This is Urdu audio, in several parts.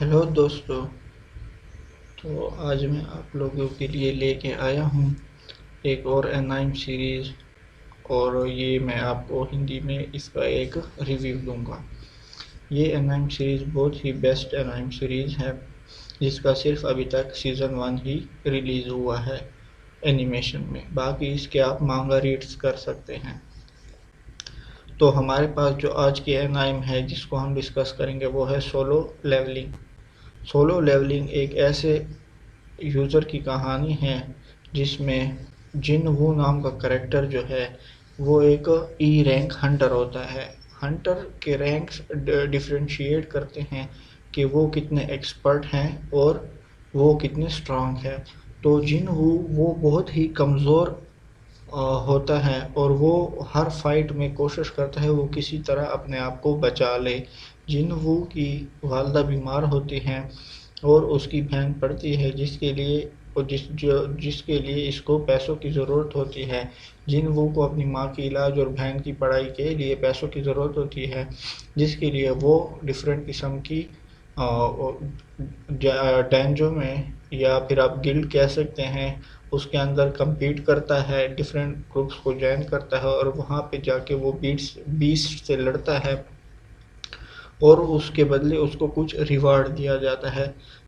ہیلو دوستو، تو آج میں آپ لوگوں کے لیے لے کے آیا ہوں ایک اور انائم سیریز، اور یہ میں آپ کو ہندی میں اس کا ایک ریویو دوں گا۔ یہ انائم سیریز بہت ہی بیسٹ انائم سیریز ہے، جس کا صرف ابھی تک سیزن 1 ہی ریلیز ہوا ہے اینیمیشن میں، باقی اس کے آپ مانگا ریڈز کر سکتے ہیں۔ تو ہمارے پاس جو آج کی انائم ہے جس کو ہم ڈسکس کریں گے وہ ہے سولو لیولنگ۔ سولو لیولنگ ایک ایسے یوزر کی کہانی ہے جس میں جن وو نام کا کریکٹر جو ہے وہ ایک ای رینک ہنٹر ہوتا ہے۔ ہنٹر کے رینکس ڈفرینشیٹ کرتے ہیں کہ وہ کتنے ایکسپرٹ ہیں اور وہ کتنے اسٹرانگ ہے۔ تو جن وو وہ بہت ہی کمزور ہوتا ہے، اور وہ ہر فائٹ میں کوشش کرتا ہے وہ کسی طرح اپنے آپ کو بچا لے۔ جن وو کی والدہ بیمار ہوتی ہیں اور اس کی بہن پڑھتی ہے، جس کے لیے اس کو پیسوں کی ضرورت ہوتی ہے۔ جن وو کو اپنی ماں کی علاج اور بہن کی پڑھائی کے لیے پیسوں کی ضرورت ہوتی ہے، جس کے لیے وہ ڈیفرنٹ قسم کی ڈینجو میں، یا پھر آپ گلڈ کہہ سکتے ہیں، اس کے اندر کمپیٹ کرتا ہے، ڈیفرنٹ گروپس کو جوائن کرتا ہے، اور وہاں پہ جا کے وہ بیسٹ سے لڑتا ہے، اور اس کے بدلے اس کو کچھ ریوارڈ دیا جاتا ہے،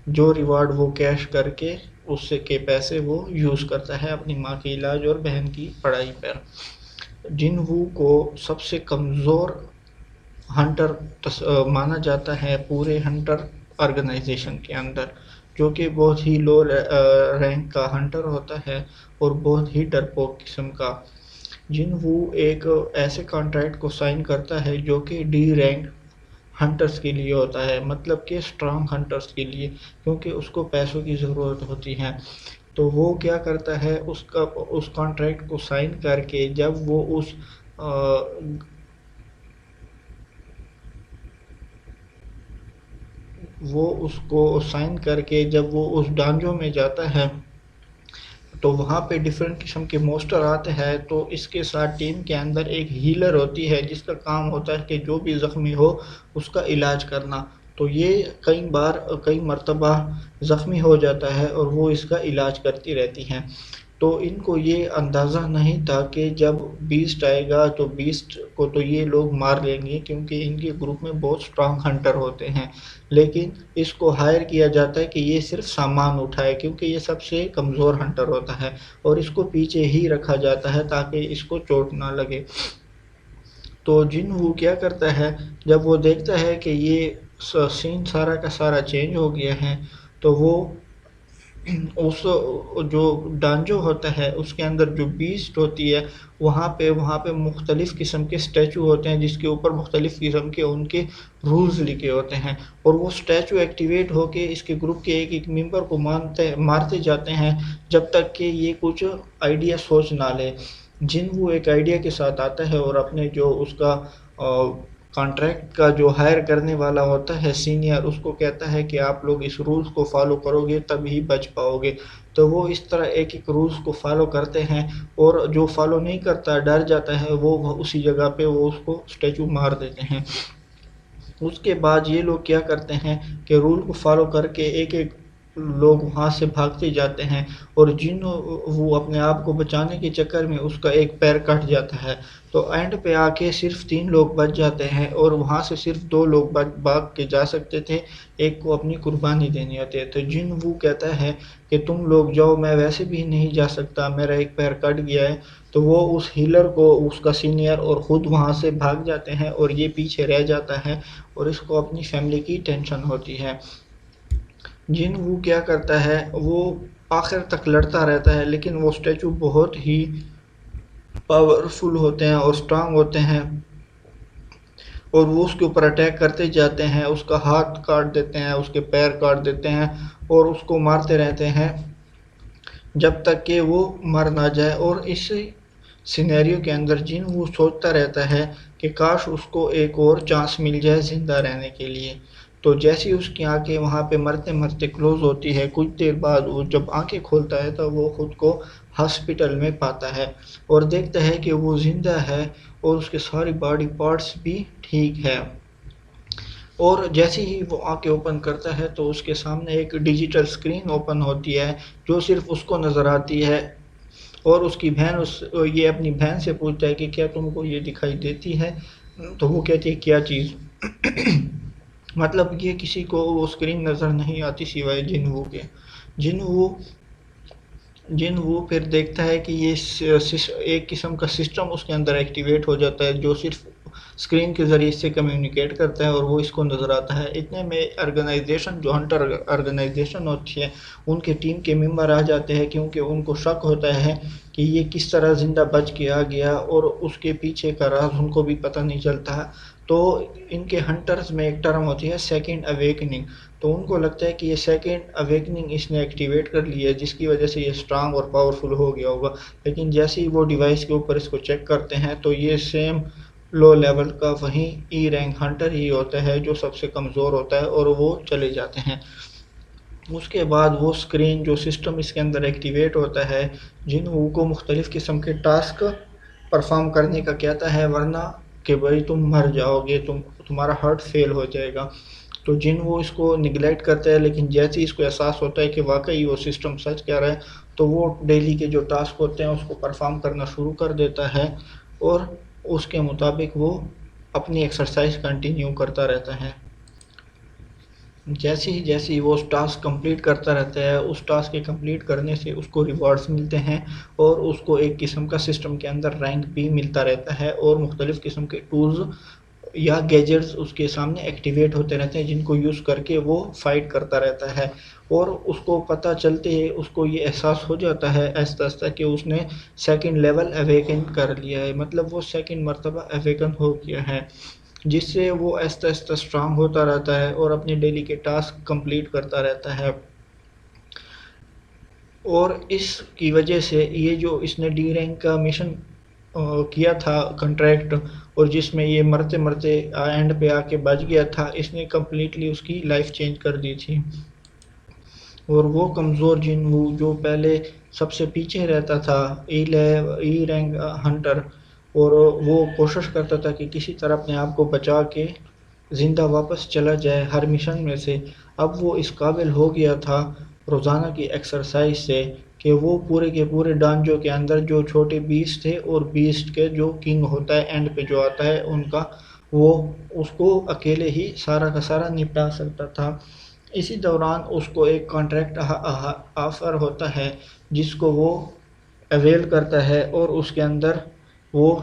جو ریوارڈ وہ کیش کر کے اس سے کے پیسے وہ یوز کرتا ہے اپنی ماں کے علاج اور بہن کی پڑھائی پر۔ جن وو کو سب سے کمزور ہنٹر مانا جاتا ہے پورے ہنٹر آرگنائزیشن کے اندر، جو کہ بہت ہی لو رینک کا ہنٹر ہوتا ہے اور بہت ہی ڈرپوک قسم کا۔ جن وو ایک ایسے کانٹریکٹ کو سائن کرتا ہے جو کہ ڈی رینک ہنٹرز کے لیے ہوتا ہے، مطلب کہ اسٹرانگ ہنٹرز کے لیے، کیونکہ اس کو پیسوں کی ضرورت ہوتی ہے۔ تو وہ کیا کرتا ہے، اس کانٹریکٹ کو سائن کر کے جب وہ اس کو سائن کر کے جب وہ اس ڈانجو میں جاتا ہے تو وہاں پہ ڈیفرنٹ قسم کے مونسٹر آتے ہیں، تو اس کے ساتھ ٹیم کے اندر ایک ہیلر ہوتی ہے جس کا کام ہوتا ہے کہ جو بھی زخمی ہو اس کا علاج کرنا۔ تو یہ کئی مرتبہ زخمی ہو جاتا ہے اور وہ اس کا علاج کرتی رہتی ہیں۔ تو ان کو یہ اندازہ نہیں تھا کہ جب بیسٹ آئے گا تو بیسٹ کو تو یہ لوگ مار لیں گے، کیونکہ ان کے گروپ میں بہت اسٹرانگ ہنٹر ہوتے ہیں، لیکن اس کو ہائر کیا جاتا ہے کہ یہ صرف سامان اٹھائے، کیونکہ یہ سب سے کمزور ہنٹر ہوتا ہے، اور اس کو پیچھے ہی رکھا جاتا ہے تاکہ اس کو چوٹ نہ لگے۔ تو جن وہ کیا کرتا ہے، جب وہ دیکھتا ہے کہ یہ سین سارا کا سارا چینج ہو گیا ہے، تو وہ اس جو ڈانجو ہوتا ہے اس کے اندر جو بیسٹ ہوتی ہے، وہاں پہ مختلف قسم کے اسٹیچو ہوتے ہیں جس کے اوپر مختلف قسم کے ان کے رولز لکھے ہوتے ہیں، اور وہ اسٹیچو ایکٹیویٹ ہو کے اس کے گروپ کے ایک ممبر کو مارتے جاتے ہیں جب تک کہ یہ کچھ آئیڈیا سوچ نہ لے۔ جن وہ ایک آئیڈیا کے ساتھ آتا ہے اور اپنے جو اس کا کانٹریکٹ کا جو ہائر کرنے والا ہوتا ہے سینئر، اس کو کہتا ہے کہ آپ لوگ اس رولز کو فالو کرو گے تب ہی بچ پاؤ گے۔ تو وہ اس طرح ایک ایک رولز کو فالو کرتے ہیں، اور جو فالو نہیں کرتا ڈر جاتا ہے وہ اسی جگہ پہ وہ اس کو اسٹیچو مار دیتے ہیں۔ اس کے بعد یہ لوگ کیا کرتے ہیں کہ رول کو فالو کر کے ایک ایک لوگ وہاں سے بھاگتے جاتے ہیں، اور جن وہ اپنے آپ کو بچانے کے چکر میں اس کا ایک پیر کٹ جاتا ہے، تو اینڈ پہ آ کے صرف 3 لوگ بچ جاتے ہیں، اور وہاں سے صرف 2 لوگ بھاگ کے جا سکتے تھے، ایک کو اپنی قربانی دینی ہوتی ہے۔ تو جن وہ کہتا ہے کہ تم لوگ جاؤ، میں ویسے بھی نہیں جا سکتا، میرا ایک پیر کٹ گیا ہے۔ تو وہ اس ہیلر کو، اس کا سینئر اور خود وہاں سے بھاگ جاتے ہیں، اور یہ پیچھے رہ جاتا ہے اور اس کو اپنی فیملی کی ٹینشن ہوتی ہے۔ جن وہ کیا کرتا ہے، وہ آخر تک لڑتا رہتا ہے، لیکن وہ اسٹیچو بہت ہی پاورفل ہوتے ہیں اور اسٹرانگ ہوتے ہیں، اور وہ اس کے اوپر اٹیک کرتے جاتے ہیں، اس کا ہاتھ کاٹ دیتے ہیں، اس کے پیر کاٹ دیتے ہیں، اور اس کو مارتے رہتے ہیں جب تک کہ وہ مر نہ جائے۔ اور اس سینیریو کے اندر جن وہ سوچتا رہتا ہے کہ کاش اس کو ایک اور چانس مل جائے زندہ رہنے کے لیے۔ تو جیسی اس کی آنکھیں وہاں پہ مرتے مرتے کلوز ہوتی ہے، کچھ دیر بعد وہ جب آنکھیں کھولتا ہے تو وہ خود کو ہاسپٹل میں پاتا ہے، اور دیکھتا ہے کہ وہ زندہ ہے اور اس کے ساری باڈی پارٹس بھی ٹھیک ہے۔ اور جیسے ہی وہ آنکھیں اوپن کرتا ہے تو اس کے سامنے ایک ڈیجیٹل اسکرین اوپن ہوتی ہے جو صرف اس کو نظر آتی ہے، اور اس کی بہن یہ اپنی بہن سے پوچھتا ہے کہ کیا تم کو یہ دکھائی دیتی ہے؟ تو وہ کہتی ہے کیا چیز؟ مطلب یہ کسی کو وہ اسکرین نظر نہیں آتی سوائے جن وو کے۔ جن وو جن وہ پھر دیکھتا ہے کہ یہ ایک قسم کا سسٹم اس کے اندر ایکٹیویٹ ہو جاتا ہے جو صرف اسکرین کے ذریعے سے کمیونیکیٹ کرتا ہے، اور وہ اس کو نظر آتا ہے۔ اتنے میں آرگنائزیشن جو ہنٹر آرگنائزیشن ہوتی ہے ان کے ٹیم کے ممبر آ جاتے ہیں، کیونکہ ان کو شک ہوتا ہے کہ یہ کس طرح زندہ بچ کے آ گیا، اور اس کے پیچھے کا راز ان کو بھی پتہ نہیں چلتا۔ تو ان کے ہنٹرز میں ایک ٹرم ہوتی ہے سیکنڈ اویکننگ، تو ان کو لگتا ہے کہ یہ سیکنڈ اویکننگ اس نے ایکٹیویٹ کر لی ہے جس کی وجہ سے یہ اسٹرانگ اور پاورفل ہو گیا ہوگا، لیکن جیسے ہی وہ ڈیوائس کے اوپر اس کو چیک کرتے ہیں تو یہ سیم لو لیول کا وہیں ای رینک ہنٹر ہی ہوتا ہے جو سب سے کمزور ہوتا ہے، اور وہ چلے جاتے ہیں۔ اس کے بعد وہ اسکرین جو سسٹم اس کے اندر ایکٹیویٹ ہوتا ہے جن کو مختلف قسم کے ٹاسک پرفارم کرنے کا کہتا ہے، ورنہ کہ بھائی تم مر جاؤ گے، تمہارا ہارٹ فیل ہو جائے گا۔ تو جن وہ اس کو نگلیکٹ کرتا ہے، لیکن جیسے ہی اس کو احساس ہوتا ہے کہ واقعی وہ سسٹم سچ کہہ رہا ہے تو وہ ڈیلی کے جو ٹاسک ہوتے ہیں اس کو پرفارم کرنا شروع کر دیتا ہے، اور اس کے مطابق وہ اپنی ایکسرسائز کنٹینیو کرتا رہتا ہے۔ جیسے ہی وہ اس ٹاسک کمپلیٹ کرتا رہتا ہے، اس ٹاسک کے کمپلیٹ کرنے سے اس کو ریوارڈز ملتے ہیں، اور اس کو ایک قسم کا سسٹم کے اندر رینک بھی ملتا رہتا ہے، اور مختلف قسم کے ٹولز یا گیجٹس اس کے سامنے ایکٹیویٹ ہوتے رہتے ہیں جن کو یوز کر کے وہ فائٹ کرتا رہتا ہے۔ اور اس کو پتہ چلتے ہی اس کو یہ احساس ہو جاتا ہے آہستہ آہستہ کہ اس نے سیکنڈ لیول اویکن کر لیا ہے، مطلب وہ سیکنڈ مرتبہ اویکن ہو گیا ہے، جس سے وہ آہستہ آہستہ اسٹرانگ ہوتا رہتا ہے اور اپنے ڈیلی کے ٹاسک کمپلیٹ کرتا رہتا ہے۔ اور اس کی وجہ سے یہ جو اس نے ڈی رینک کا مشن کیا تھا کنٹریکٹ، اور جس میں یہ مرتے مرتے اینڈ پہ آ کے بچ گیا تھا، اس نے کمپلیٹلی اس کی لائف چینج کر دی تھی۔ اور وہ کمزور جن وہ جو پہلے سب سے پیچھے رہتا تھا ای رینک ہنٹر، اور وہ کوشش کرتا تھا کہ کسی طرح اپنے آپ کو بچا کے زندہ واپس چلا جائے ہر مشن میں سے، اب وہ اس قابل ہو گیا تھا روزانہ کی ایکسرسائز سے کہ وہ پورے کے پورے ڈانجو کے اندر جو چھوٹے بیسٹ تھے اور بیسٹ کے جو کنگ ہوتا ہے اینڈ پہ جو آتا ہے ان کا، وہ اس کو اکیلے ہی سارا کا سارا نپٹا سکتا تھا۔ اسی دوران اس کو ایک کانٹریکٹ آفر ہوتا ہے جس کو وہ اویل کرتا ہے، اور اس کے اندر وہ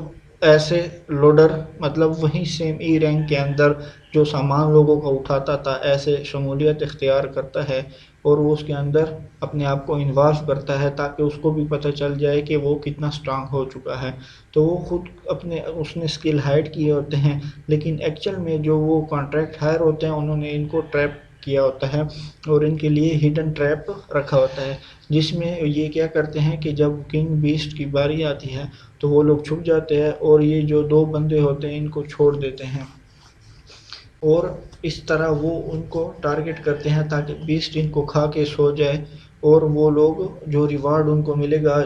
ایسے لوڈر، مطلب وہیں سیم ای رینک کے اندر جو سامان لوگوں کا اٹھاتا تھا، ایسے شمولیت اختیار کرتا ہے، اور وہ اس کے اندر اپنے آپ کو انوالو کرتا ہے تاکہ اس کو بھی پتہ چل جائے کہ وہ کتنا اسٹرانگ ہو چکا ہے۔ تو وہ خود اس نے اسکل ہائڈ کیے ہوتے ہیں، لیکن ایکچوئل میں جو وہ کانٹریکٹ ہائر ہوتے ہیں انہوں نے ان کو ٹریپ کیا ہوتا ہے، اور ان کے لیے ہڈن ٹریپ رکھا ہوتا ہے، جس میں یہ کیا کرتے ہیں کہ جب کنگ بیسٹ کی باری آتی ہے تو وہ لوگ چھپ جاتے ہیں، اور یہ جو دو بندے ہوتے ہیں ان کو چھوڑ دیتے ہیں، اور اس طرح وہ ان کو ٹارگٹ کرتے ہیں تاکہ بیسٹ ان کو کھا کے سو جائے، اور وہ لوگ جو ریوارڈ ان کو ملے گا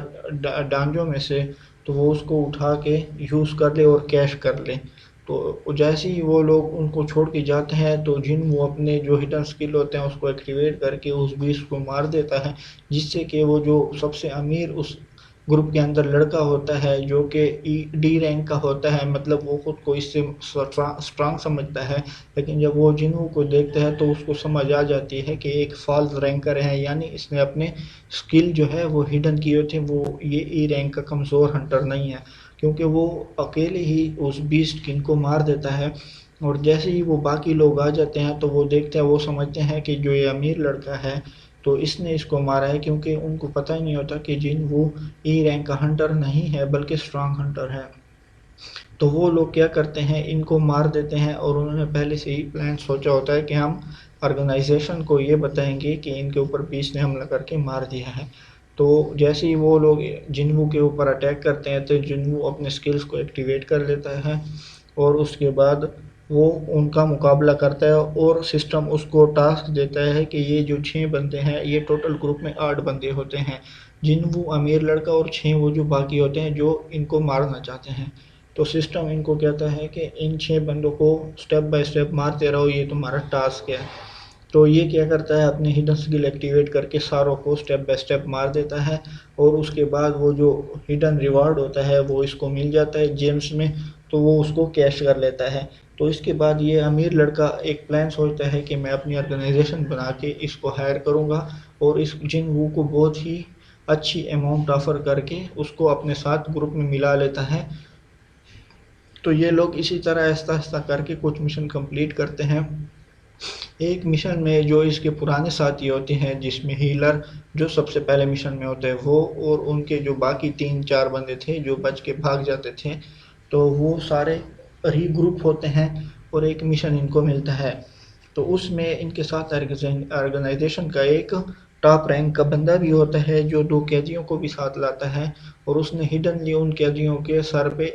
ڈانجوں میں سے تو وہ اس کو اٹھا کے یوز کر لے اور کیش کر لے۔ تو جیسے ہی وہ لوگ ان کو چھوڑ کے جاتے ہیں تو جن وہ اپنے جو ہڈن اسکل ہوتے ہیں اس کو ایکٹیویٹ کر کے اس بیسٹ کو مار دیتا ہے، جس سے کہ وہ جو سب سے امیر اس گروپ کے اندر لڑکا ہوتا ہے جو کہ ڈی رینک کا ہوتا ہے، مطلب وہ خود کو اس سے اسٹرانگ سمجھتا ہے، لیکن جب وہ جنوں کو دیکھتا ہے تو اس کو سمجھ آ جاتی ہے کہ ایک فالز رینکر ہے، یعنی اس نے اپنے اسکل جو ہے وہ ہڈن کیے تھے، وہ یہ ای رینک کا کمزور ہنٹر نہیں ہے، کیونکہ وہ اکیلے ہی اس بیسٹ کنگ کو مار دیتا ہے۔ اور جیسے ہی وہ باقی لوگ آ جاتے ہیں تو وہ دیکھتے ہیں، وہ سمجھتے ہیں کہ جو یہ امیر لڑکا ہے تو اس نے اس کو مارا ہے، کیونکہ ان کو پتہ ہی نہیں ہوتا کہ جن وہ ای رینک کا ہنٹر نہیں ہے بلکہ اسٹرانگ ہنٹر ہے۔ تو وہ لوگ کیا کرتے ہیں، ان کو مار دیتے ہیں، اور انہوں نے پہلے سے ہی پلان سوچا ہوتا ہے کہ ہم آرگنائزیشن کو یہ بتائیں گے کہ ان کے اوپر بیس نے حملہ کر کے مار دیا ہے۔ تو جیسے ہی وہ لوگ جنوو کے اوپر اٹیک کرتے ہیں تو جنوو اپنے سکلز کو ایکٹیویٹ کر لیتا ہے، اور اس کے بعد وہ ان کا مقابلہ کرتا ہے، اور سسٹم اس کو ٹاسک دیتا ہے کہ یہ جو 6 بندے ہیں، یہ ٹوٹل گروپ میں 8 بندے ہوتے ہیں، جن وہ امیر لڑکا اور 6 وہ جو باقی ہوتے ہیں جو ان کو مارنا چاہتے ہیں۔ تو سسٹم ان کو کہتا ہے کہ ان 6 بندوں کو سٹیپ بائی سٹیپ مارتے رہو، یہ تمہارا ٹاسک ہے۔ تو یہ کیا کرتا ہے، اپنے ہڈن سکل ایکٹیویٹ کر کے ساروں کو سٹیپ بائی سٹیپ مار دیتا ہے، اور اس کے بعد وہ جو ہڈن ریوارڈ ہوتا ہے وہ اس کو مل جاتا ہے جیمز میں، تو وہ اس کو کیش کر لیتا ہے۔ تو اس کے بعد یہ امیر لڑکا ایک پلان سوچتا ہے کہ میں اپنی آرگنائزیشن بنا کے اس کو ہائر کروں گا، اور اس جن وو کو بہت ہی اچھی اماؤنٹ آفر کر کے اس کو اپنے ساتھ گروپ میں ملا لیتا ہے۔ تو یہ لوگ اسی طرح آہستہ آہستہ کر کے کچھ مشن کمپلیٹ کرتے ہیں۔ ایک مشن میں جو اس کے پرانے ساتھی ہوتے ہیں، جس میں ہیلر جو سب سے پہلے مشن میں ہوتا ہے وہ، اور ان کے جو باقی 3-4 بندے تھے جو بچ کے بھاگ جاتے تھے، تو وہ سارے ری گروپ ہوتے ہیں اور ایک مشن ان کو ملتا ہے۔ تو اس میں ان کے ساتھ آرگنائزیشن کا ایک ٹاپ رینک کا بندہ بھی ہوتا ہے جو 2 قیدیوں کو بھی ساتھ لاتا ہے، اور اس نے ہڈنلی ان قیدیوں کے سر پہ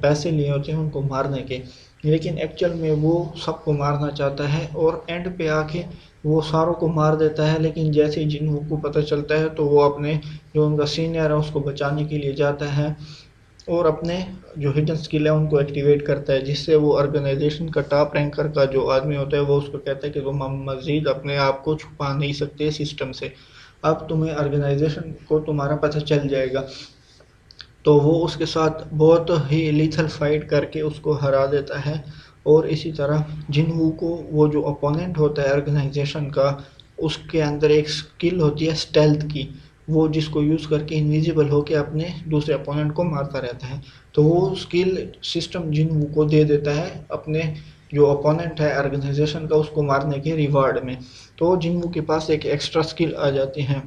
پیسے لیے ہوتے ہیں ان کو مارنے کے، لیکن ایکچوئل میں وہ سب کو مارنا چاہتا ہے، اور اینڈ پہ آ کے وہ ساروں کو مار دیتا ہے۔ لیکن جیسے ہی جن کو پتہ چلتا ہے تو وہ اپنے جو ان کا سینئر ہے اس کو بچانے کے لیے جاتا ہے، اور اپنے جو ہڈن سکل ہے ان کو ایکٹیویٹ کرتا ہے، جس سے وہ آرگنائزیشن کا ٹاپ رینکر کا جو آدمی ہوتا ہے وہ اس کو کہتا ہے کہ تم مزید اپنے آپ کو چھپا نہیں سکتے سسٹم سے، اب تمہیں آرگنائزیشن کو تمہارا پتہ چل جائے گا۔ تو وہ اس کے ساتھ بہت ہی لیتھل فائٹ کر کے اس کو ہرا دیتا ہے، اور اسی طرح جن وو کو وہ جو اپوننٹ ہوتا ہے آرگنائزیشن کا، اس کے اندر ایک سکل ہوتی ہے سٹیلتھ کی، وہ جس کو یوز کر کے انویزیبل ہو کے اپنے دوسرے اپوننٹ کو مارتا رہتا ہے۔ تو وہ سکل سسٹم جن وو کو دے دیتا ہے اپنے جو اپوننٹ ہے آرگنائزیشن کا اس کو مارنے کے ریوارڈ میں، تو جن وو کے پاس ایک ایکسٹرا سکل آ جاتی ہیں۔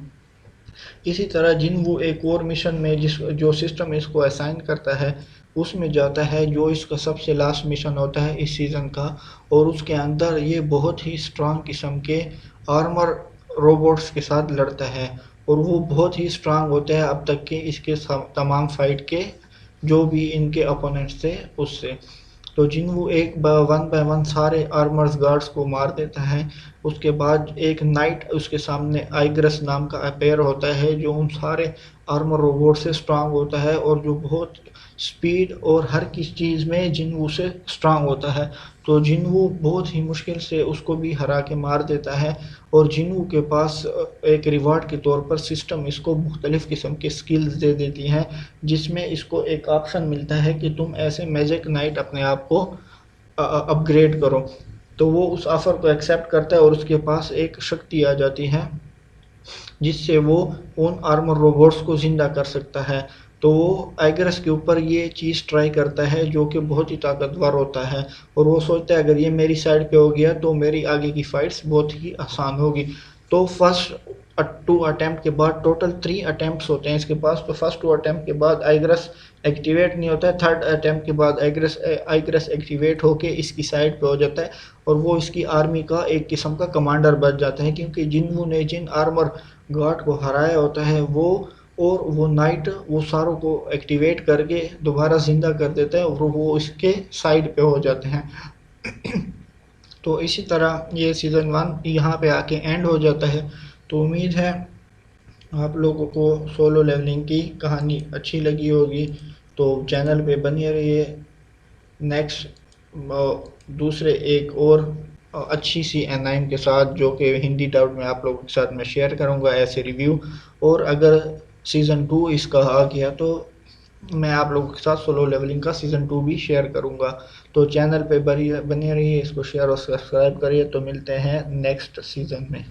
اسی طرح جن وہ ایک اور مشن میں جو سسٹم اس کو اسائن کرتا ہے اس میں جاتا ہے، جو اس کا سب سے لاسٹ مشن ہوتا ہے اس سیزن کا، اور اس کے اندر یہ بہت ہی اسٹرانگ قسم کے آرمر روبوٹس کے ساتھ لڑتا ہے، اور وہ بہت ہی اسٹرانگ ہوتے ہیں اب تک کے اس کے تمام فائٹ کے جو بھی ان کے اپوننٹس تھے اس سے۔ تو جن وہ ایک ون بائی ون سارے آرمرز گارڈز کو مار دیتا ہے۔ اس کے بعد ایک نائٹ اس کے سامنے آئیگرس نام کا اپیئر ہوتا ہے جو ان سارے آرمر روبوٹ سے سٹرانگ ہوتا ہے، اور جو بہت سپیڈ اور ہر کسی چیز میں جنوو سے سٹرانگ ہوتا ہے۔ تو جنوو بہت ہی مشکل سے اس کو بھی ہرا کے مار دیتا ہے، اور جنوو کے پاس ایک ریوارڈ کے طور پر سسٹم اس کو مختلف قسم کے سکلز دے دیتی ہیں، جس میں اس کو ایک آپشن ملتا ہے کہ تم ایسے میجک نائٹ اپنے آپ کو اپ گریڈ کرو۔ تو وہ اس آفر کو ایکسیپٹ کرتا ہے، اور اس کے پاس ایک شکتی آ جاتی ہے جس سے وہ ان آرمر روبوٹس کو زندہ کر سکتا ہے۔ تو وہ آئیگرس کے اوپر یہ چیز ٹرائی کرتا ہے جو کہ بہت ہی طاقتور ہوتا ہے، اور وہ سوچتا ہے اگر یہ میری سائڈ پہ ہو گیا تو میری آگے کی فائٹس بہت ہی آسان ہوگی۔ تو فرسٹ 2 اٹیمپٹ کے بعد ٹوٹل 3 اٹیمپٹس ہوتے ہیں اس کے پاس، تو فرسٹ 2 اٹیمپٹ کے بعد آئیگرس ایکٹیویٹ نہیں ہوتا ہے، تھرڈ اٹیمپٹ کے بعد آئیگرس ایکٹیویٹ ہو کے اس کی سائڈ پہ ہو جاتا ہے، اور وہ اس کی آرمی کا ایک قسم کا کمانڈر بن جاتا ہے، کیونکہ جنوو نے جن آرمر گارڈ کو ہرایا ہوتا ہے وہ نائٹ وہ ساروں کو ایکٹیویٹ کر کے دوبارہ زندہ کر دیتا ہے، اور وہ اس کے سائڈ پہ ہو جاتے ہیں۔ تو اسی طرح یہ سیزن 1 یہاں پہ آ کے اینڈ ہو جاتا ہے۔ تو امید ہے آپ لوگوں کو سولو لیولنگ کی کہانی اچھی لگی ہوگی، تو چینل پہ بنے رہیے۔ نیکسٹ دوسرے ایک اور اچھی سی انائم کے ساتھ جو کہ ہندی ڈبڈ میں آپ لوگوں کے ساتھ میں شیئر کروں گا ایسے ریویو، اور اگر سیزن 2 اس کا آ گیا تو میں آپ لوگوں کے ساتھ سولو لیولنگ کا سیزن 2 بھی شیئر کروں گا۔ تو چینل پہ بنے رہیے، اس کو شیئر اور سبسکرائب کریے، تو ملتے ہیں نیکسٹ سیزن میں۔